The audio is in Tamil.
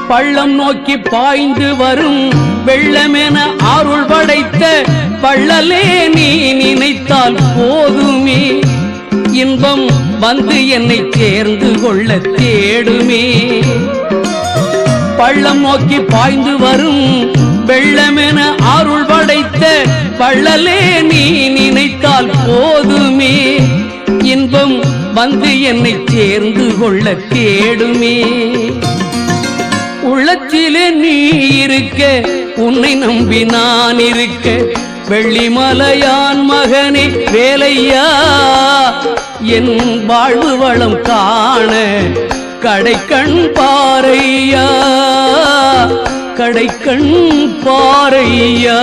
பள்ளம் நோக்கி பாய்ந்து வரும் வெள்ளமென அருள் படைத்த பள்ளலே நீ நினைத்தால் போதுமே, இன்பம் வந்து என்னை சேர்ந்து கொள்ள தேடுமே. பள்ளம் நோக்கி பாய்ந்து வரும் வெள்ளமென அருள் படைத்த பள்ளலே நீ நினைத்தால் போதுமே, இன்பம் வந்து என்னை சேர்ந்து கொள்ள தேடுமே. உள்ளத்திலே நீ இருக்க, உன்னை நம்பி நான் இருக்க, வெள்ளிமலையான் மகனே வேலையா, என் வாழ்வு வளம் காண கடைக்கண் பாரையா, கடைக்கண் பாரையா.